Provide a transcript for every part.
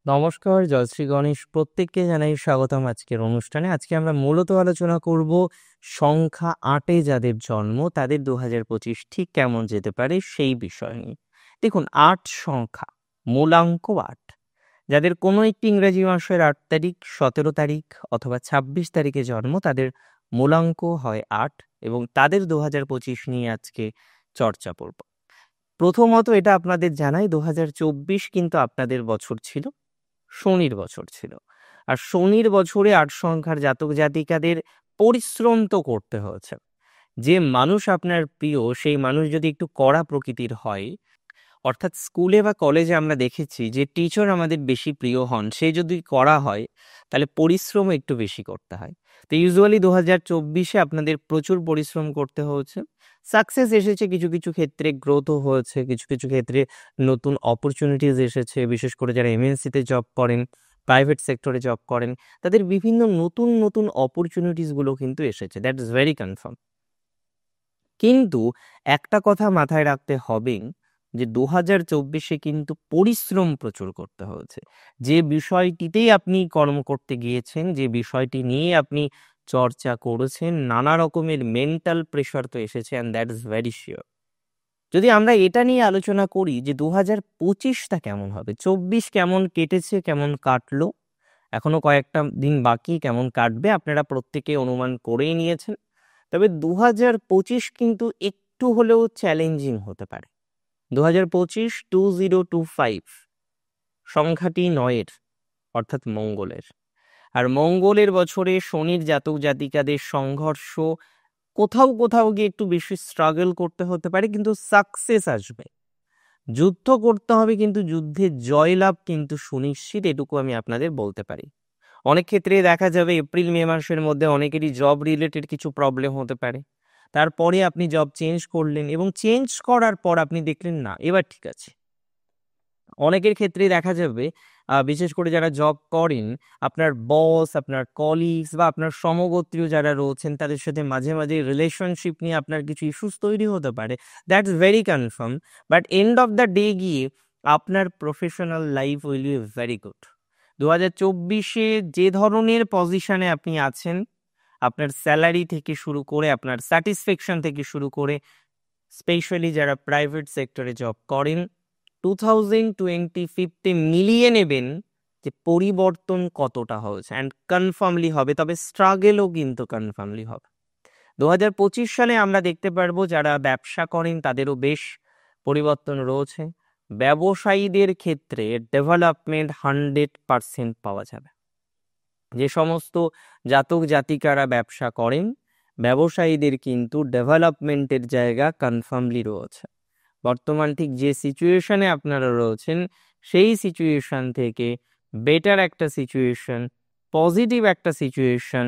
নমস্কার, জয়শ্রী গণেশ। প্রত্যেককে জানাই স্বাগতম আজকের অনুষ্ঠানে। আজকে আমরা মূলত আলোচনা করব সংখ্যা ৮-এ যাদের জন্ম তাদের ২০২৫ ঠিক কেমন যেতে পারে সেই বিষয় নিয়ে। দেখুন, ৮ সংখ্যা, মূলাঙ্ক ৮। যাদের কোনো একটি ইংরেজি মাসের ৮ তারিখ, ১৭ তারিখ অথবা ২৬ তারিখে জন্ম তাদের মূলাঙ্ক হয় ৮ এবং তাদের ২০২৫ নিয়ে আজকে চর্চা করব। প্রথমত এটা আপনাদের জানাই, ২০২৪ কিন্তু আপনাদের বছর ছিল, শনির বছর ছিল। আর শনির বছরে ৮ সংখ্যার জাতক জাতিকাদের পরিশ্রম তো করতে হয়েছে। যে মানুষ আপনার প্রিয় সেই মানুষ যদি একটু কড়া প্রকৃতির হয়, অর্থাৎ স্কুলে বা কলেজে আমরা দেখেছি যে টিচার আমাদের বেশি প্রিয় হন, সে যদি কড়া হয় তাহলে পরিশ্রম একটু বেশি করতে হয়। তো ইউজুয়ালি ২০২৪-এ আপনাদের প্রচুর পরিশ্রম করতে হয়েছে। সাকসেস এসেছে কিছু কিছু ক্ষেত্রে, গ্রোথও হয়েছে কিছু কিছু ক্ষেত্রে, নতুন অপরচুনিটিস এসেছে। বিশেষ করে যারা এমএনসিতে জব করেন, প্রাইভেট সেক্টরে জব করেন, তাদের বিভিন্ন নতুন নতুন অপরচুনিটিসগুলো কিন্তু এসেছে, দ্যাট ইজ ভেরি কনফার্ম। কিন্তু একটা কথা মাথায় রাখতে হবে যে ২০২৪-এ কিন্তু পরিশ্রম প্রচুর করতে হয়েছে। যে বিষয়টিতেই আপনি কর্ম করতে গিয়েছেন, যে বিষয়টি নিয়ে আপনি চর্চা করেছেন, নানা রকমের মেন্টাল প্রেশার তো এসেছে, and that is very sure. যদি আমরা এটা নিয়ে আলোচনা করি যে ২০২৫টা কেমন হবে, ২৪ কেমন কেটেছে, কেমন কাটলো, এখনো কয়েকটা দিন বাকি, কেমন কাটবে আপনারা প্রত্যেকে অনুমান করেই নিয়েছেন। তবে ২০২৫ কিন্তু একটু হলেও চ্যালেঞ্জিং হতে পারে। ২০২৫ 2025 সংখ্যাটি ৯-এর, অর্থাৎ মঙ্গলের। আর মঙ্গলের বছরে শনির জাতক জাতিকাদের সংঘর্ষ, কোথাও কোথাও গিয়ে একটু বেশি স্ট্রাগল করতে হতে পারে, কিন্তু সাকসেস আসবে। যুদ্ধ করতে হবে কিন্তু যুদ্ধে জয়লাভ কিন্তু সুনিশ্চিত, এটুকু আমি আপনাদের বলতে পারি। অনেক ক্ষেত্রে দেখা যাবে এপ্রিল মে মাসের মধ্যে অনেকেরই জব রিলেটেড কিছু প্রবলেম হতে পারে। তারপরে আপনি জব চেঞ্জ করলেন এবং চেঞ্জ করার পর আপনি দেখলেন না এবার ঠিক আছে। অনেকের ক্ষেত্রে দেখা যাবে বিশেষ করে যারা জব করেন, আপনার বস, আপনার কলিগস বা আপনার সমগোত্রীয় যারা রয়েছেন তাদের সাথে মাঝে মাঝে রিলেশনশিপ নিয়ে আপনার কিছু ইস্যুস তৈরি হতে পারে, that's very confirm. But end of the day গিয়ে আপনার professional life will be very good. ২০২৪-এ যে ধরনের পজিশনে আপনি আছেন, আপনার স্যালারি থেকে শুরু করে আপনার স্যাটিসফ্যাকশন থেকে শুরু করে, স্পেশালি যারা প্রাইভেট সেক্টরে জব করেন, 2025-এ মিলিয়ে নেবেন যে পরিবর্তন কতটা হয়েছে, অ্যান্ড কনফার্মলি হবে, তবে স্ট্রাগেলও কিন্তু কনফার্মলি হবে। ২০২৫ সালে আমরা দেখতে পারবো যারা ব্যবসা করেন তাদেরও বেশ পরিবর্তন রয়েছে। ব্যবসায়ীদের ক্ষেত্রে ডেভেলপমেন্ট 100% পাওয়া যাবে। যে সমস্ত জাতক জাতিকারা ব্যবসা করেন, ব্যবসায়ীদের কিন্তু ডেভেলপমেন্টের জায়গা কনফার্মলি রয়েছে। বর্তমান ঠিক যে সিচুয়েশনে আপনারা রয়েছেন সেই সিচুয়েশন থেকে বেটার একটা সিচুয়েশন, পজিটিভ একটা সিচুয়েশন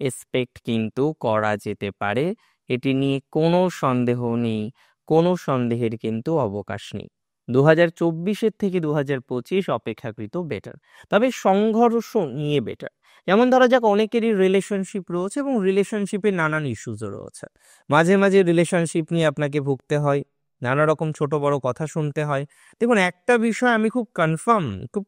এক্সপেক্ট কিন্তু করা যেতে পারে। এটি নিয়ে কোনো সন্দেহ নেই, কোনো সন্দেহের কিন্তু অবকাশ নেই। ২০২৪-এর থেকে ২০২৫ অপেক্ষাকৃত বেটার, তবে সংঘর্ষ নিয়ে বেটার। যেমন ধরা যাক, অনেকেরই রিলেশনশিপ রয়েছে এবং রিলেশনশিপে নানান ইস্যুসও রয়েছে। মাঝে মাঝে রিলেশনশিপ নিয়ে আপনাকে ভুগতে হয়, নানা রকম ছোট বড় কথা শুনতে হয়। দেখুন, একটা বিষয় আমি খুব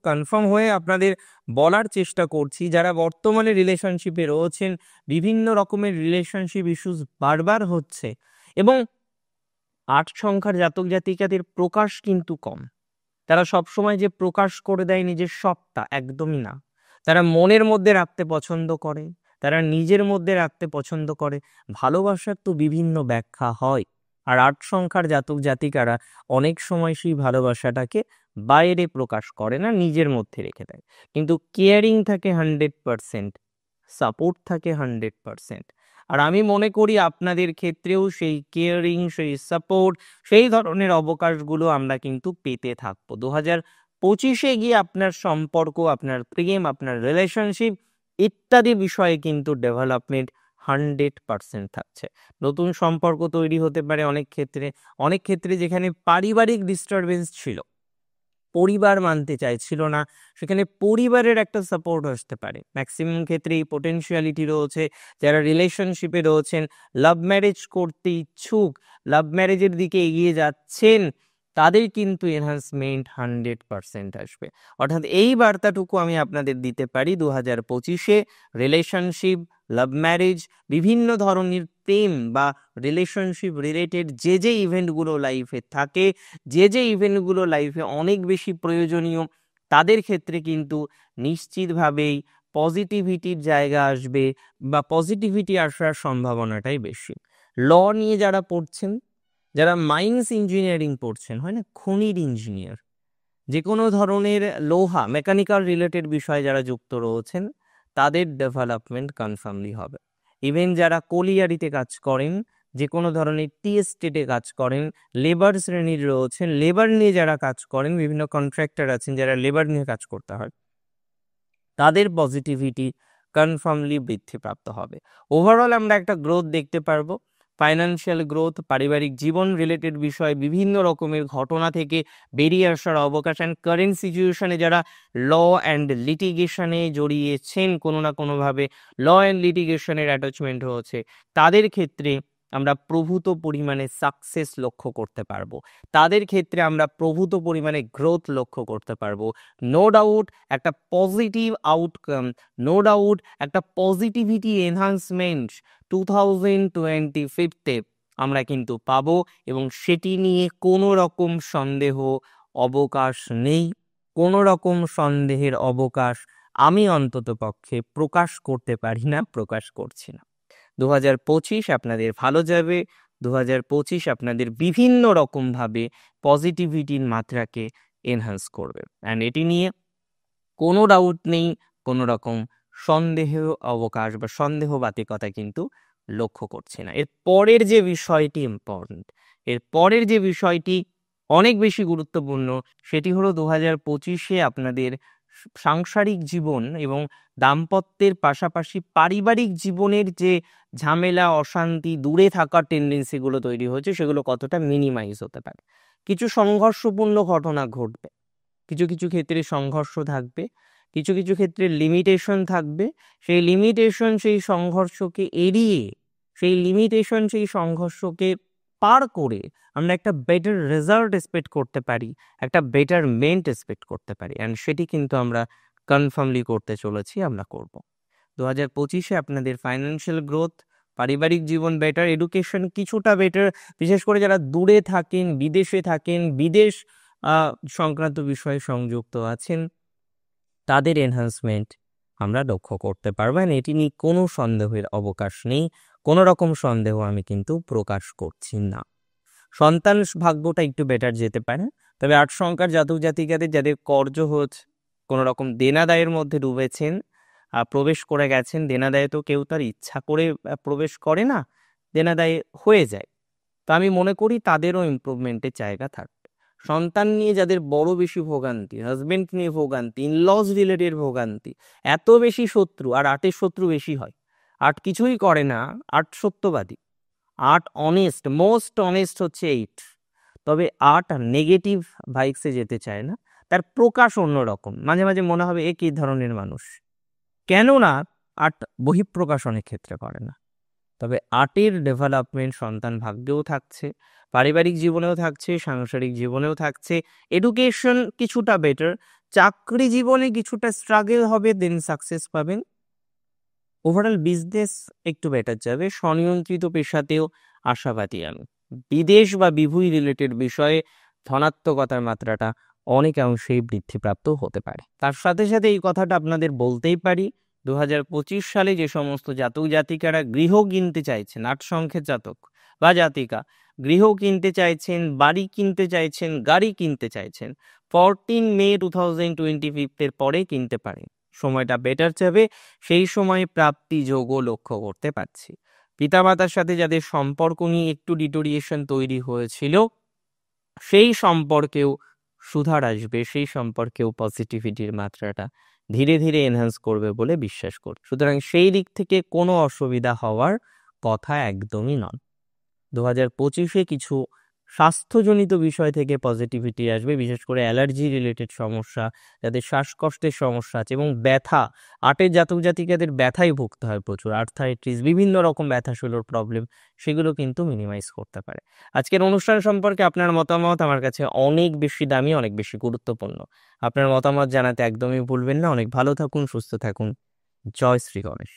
কনফার্ম হয়ে আপনাদের বলার চেষ্টা করছি, যারা বর্তমানে রিলেশনশিপে রয়েছেন, বিভিন্ন রকমের রিলেশনশিপ ইস্যুস বারবার হচ্ছে এবং ৮ সংখ্যার জাতক জাতিকাদের প্রকাশ কিন্তু কম। তারা সবসময় যে প্রকাশ করে দেয় নিজের সবটা, একদমই না। তারা মনের মধ্যে রাখতে পছন্দ করে, তারা নিজের মধ্যে রাখতে পছন্দ করে। ভালোবাসার তো বিভিন্ন ব্যাখ্যা হয়, আর ৮ সংখ্যার জাতক জাতিকারা অনেক সময় সেই ভালোবাসাটাকে বাইরে প্রকাশ করে না, নিজের মধ্যে রেখে দেয়। কিন্তু কেয়ারিং থাকে 100%, সাপোর্ট থাকে 100%। আর আমি মনে করি আপনাদের ক্ষেত্রেও সেই কেয়ারিং, সেই সাপোর্ট, সেই ধরনের অবকাশগুলো আমরা কিন্তু পেতে থাকবো। ২০২৫-এ গিয়ে আপনার সম্পর্ক, আপনার প্রেম, আপনার রিলেশনশিপ ইত্যাদি বিষয়ে কিন্তু ডেভেলপমেন্ট 100% থাকছে। নতুন সম্পর্ক তৈরি হতে পারে অনেক ক্ষেত্রে যেখানে পারিবারিক ডিস্টারবেন্স ছিল, পরিবার মানতে চাইছিল না, সেখানে পরিবারের একটা সাপোর্ট আসতে পারে। ম্যাক্সিমাম ক্ষেত্রে এই পোটেনশিয়ালিটি রয়েছে। যারা রিলেশনশিপে রয়েছেন, লাভ ম্যারেজ করতে ইচ্ছুক, লাভ ম্যারেজের দিকে এগিয়ে যাচ্ছেন, তাদের কিন্তু এনহান্সমেন্ট 100% আসবে। অর্থাৎ এই বার্তাটুকু আমি আপনাদের দিতে পারি 2025-এ রিলেশনশিপ, লাভ ম্যারেজ, বিভিন্ন ধরনের প্রেম বা রিলেশনশিপ রিলেটেড যে ইভেন্টগুলো লাইফে থাকে, যে ইভেন্টগুলো লাইফে অনেক বেশি প্রয়োজনীয়, তাদের ক্ষেত্রে কিন্তু নিশ্চিতভাবেই পজিটিভিটির জায়গা আসবে বা পজিটিভিটি আসার সম্ভাবনাটাই বেশি। ল নিয়ে যারা পড়ছেন, যারা মাইন্স ইঞ্জিনিয়ারিং পড়ছেন, হয় না, খনির ইঞ্জিনিয়ার, যে কোনো ধরনের লোহা মেকানিক্যাল রিলেটেড বিষয়ে যারা যুক্ত রয়েছেন, তাদের ডেভেলপমেন্ট কনফার্মলি হবে। ইভেন যারা কোলিয়ারিতে কাজ করেন, যে কোনো ধরনের টি এস্টেটে কাজ করেন, লেবার শ্রেণীর রয়েছেন, লেবার নিয়ে যারা কাজ করেন, বিভিন্ন কন্ট্রাক্টর আছেন যারা লেবার নিয়ে কাজ করতে হয়, তাদের পজিটিভিটি কনফার্মলি বৃদ্ধিপ্রাপ্ত হবে। ওভারঅল আমরা একটা গ্রোথ দেখতে পারবো, ফাইন্যান্সিয়াল গ্রোথ, পারিবারিক জীবন রিলেটেড বিষয়, বিভিন্ন রকমের ঘটনা থেকে বেরিয়ে আসার অবকাশ। অ্যান্ড কারেন্ট সিচুয়েশনে যারা ল অ্যান্ড লিটিগেশনে জড়িয়েছেন, কোনো না কোনোভাবে ল অ্যান্ড লিটিগেশনের অ্যাটাচমেন্ট হয়েছে, তাদের ক্ষেত্রে আমরা প্রভূত পরিমাণে সাকসেস লক্ষ্য করতে পারবো, তাদের ক্ষেত্রে আমরা প্রভূত পরিমাণে গ্রোথ লক্ষ্য করতে পারবো। নো ডাউট একটা পজিটিভ আউটকাম, নো ডাউট একটা পজিটিভিটি এনহান্সমেন্ট 2025-এ আমরা কিন্তু পাবো, এবং সেটি নিয়ে কোনো রকম সন্দেহ অবকাশ নেই। কোনো রকম সন্দেহের অবকাশ আমি অন্তত পক্ষে প্রকাশ করতে পারি না, প্রকাশ করছি না। 2025 আপনাদের ভালো যাবে, 2025 আপনাদের বিভিন্ন রকমভাবে পজিটিভিটির মাত্রাকে এনহান্স করবে। অ্যান্ড এটি নিয়ে কোনো ডাউট নেই, কোনো রকম সন্দেহ অবকাশ বা সন্দেহবাতিকতা কিন্তু লক্ষ্য করছি না। এর পরের যে বিষয়টি ইম্পর্টেন্ট, এর পরের যে বিষয়টি অনেক বেশি গুরুত্বপূর্ণ, সেটি হলো 2025-এ আপনাদের সাংসারিক জীবন এবং দাম্পত্যের পাশাপাশি পারিবারিক জীবনের যে ঝামেলা, অশান্তি, দূরে থাকার টেন্ডেন্সিগুলো তৈরি হয়েছে, সেগুলো কতটা মিনিমাইজ হতে পারে। কিছু সংঘর্ষপূর্ণ ঘটনা ঘটবে, কিছু কিছু ক্ষেত্রে সংঘর্ষ থাকবে, কিছু কিছু ক্ষেত্রে লিমিটেশন থাকবে। সেই লিমিটেশন, সেই সংঘর্ষকে এড়িয়ে, সেই লিমিটেশন, সেই সংঘর্ষকে পার করে আমরা একটা বেটার রেজাল্ট এক্সপেক্ট করতে পারি, একটা বেটারমেন্ট এক্সপেক্ট করতে পারি। অ্যান্ড সেটি কিন্তু আমরা কনফার্মলি করতে চলেছি, আমরা করব। 2025-এ আপনাদের ফাইন্যান্সিয়াল গ্রোথ, পারিবারিক জীবন বেটার, এডুকেশন কিছুটা বেটার, বিশেষ করে যারা দূরে থাকেন, বিদেশে থাকেন, বিদেশ সংক্রান্ত বিষয়ে সংযুক্ত আছেন, তাদের এনহান্সমেন্ট আমরা লক্ষ্য করতে পারবো। এটি নিয়ে কোনো সন্দেহের অবকাশ নেই, কোনো রকম সন্দেহ আমি কিন্তু প্রকাশ করছি না। সন্তান ভাগ্যটা একটু বেটার যেতে পারে, তবে 8 সংখ্যার জাতক জাতিকাদের যাদের কর্য হচ্ছে, কোনো রকম দেনাদায়ের মধ্যে ডুবেছেন, প্রবেশ করে গেছেন, দেনাদায়ে তো কেউ তার ইচ্ছা করে প্রবেশ করে না, দেনাদায়ে হয়ে যায়, তো আমি মনে করি তাদেরও ইমপ্রুভমেন্টের জায়গা থাকবে। সন্তান নিয়ে যাদের বড় বেশি ভোগান্তি, হাজবেন্ড নিয়ে ভোগান্তি, ইনলজ রিলেটেড ভোগান্তি, এত বেশি শত্রু, আর 8-এর শত্রু বেশি হয়। 8 কিছুই করে না, 8 সত্যবাদী, 8 অনেস্ট, মোস্ট অনেস্ট হচ্ছে 8। তবে 8 নেগেটিভ ভাইবসে যেতে চায় না, তার প্রকাশ অন্যরকম। মাঝে মাঝে মনে হবে এ কি ধরনের মানুষ, কেননা 8 বহিঃপ্রকাশ অনেক ক্ষেত্রে করে না। তবে 8-এর ডেভেলপমেন্ট সন্তান ভাগ্যেও থাকছে, পারিবারিক জীবনেও থাকছে, সাংসারিক জীবনেও থাকছে। এডুকেশন কিছুটা বেটার, চাকরি জীবনে কিছুটা স্ট্রাগল হবে, দেন সাকসেস পাবেন। ওভারঅল বিজনেস একটু বেটার যাবে, স্বনিয়ন্ত্রিত পেশাতেও আশাবাদী আমি। বিদেশ বা বিভূই রিলেটেড বিষয়ে ধনাত্মকতার মাত্রাটা অনেকাংশেই বৃদ্ধিপ্রাপ্ত হতে পারে। তার সাথে সাথে এই কথাটা আপনাদের বলতেই পারি, 2025 সালে যে সমস্ত জাতক জাতিকারা গৃহ কিনতে চাইছেন, 8 সংখ্যের জাতক বা জাতিকা গৃহ কিনতে চাইছেন, বাড়ি কিনতে চাইছেন, গাড়ি কিনতে চাইছেন, 14 মে 2025-এর পরে কিনতে পারেন, সময়টা বেটার যাবে। সেই সময় প্রাপ্তি যোগও লক্ষ্য করতে পারছি। পিতামাতার সাথে যাদের সম্পর্ক নিয়ে একটু ডিটোরিয়েশন তৈরি হয়েছিল, সেই সম্পর্কেও সুধার আসবে, সেই সম্পর্কেও পজিটিভিটির মাত্রাটা ধীরে ধীরে এনহান্স করবে বলে বিশ্বাস করি। সুতরাং সেই দিক থেকে কোনো অসুবিধা হওয়ার কথা একদমই নয়। 2025-এ কিছু স্বাস্থ্যজনিত বিষয় থেকে পজিটিভিটি আসবে, বিশেষ করে অ্যালার্জি রিলেটেড সমস্যা, যাদের শ্বাসকষ্টের সমস্যা আছে এবং ব্যথা, 8-এর জাতক জাতিকাদের ব্যথায় ভুগতে হয় প্রচুর, আর্থ্রাইটিস, বিভিন্ন রকম ব্যথাশূলর প্রবলেম, সেগুলো কিন্তু মিনিমাইজ করতে পারে। আজকের অনুষ্ঠান সম্পর্কে আপনার মতামত আমার কাছে অনেক বেশি দামি, অনেক বেশি গুরুত্বপূর্ণ। আপনার মতামত জানাতে একদমই ভুলবেন না। অনেক ভালো থাকুন, সুস্থ থাকুন। জয় শ্রী গণেশ।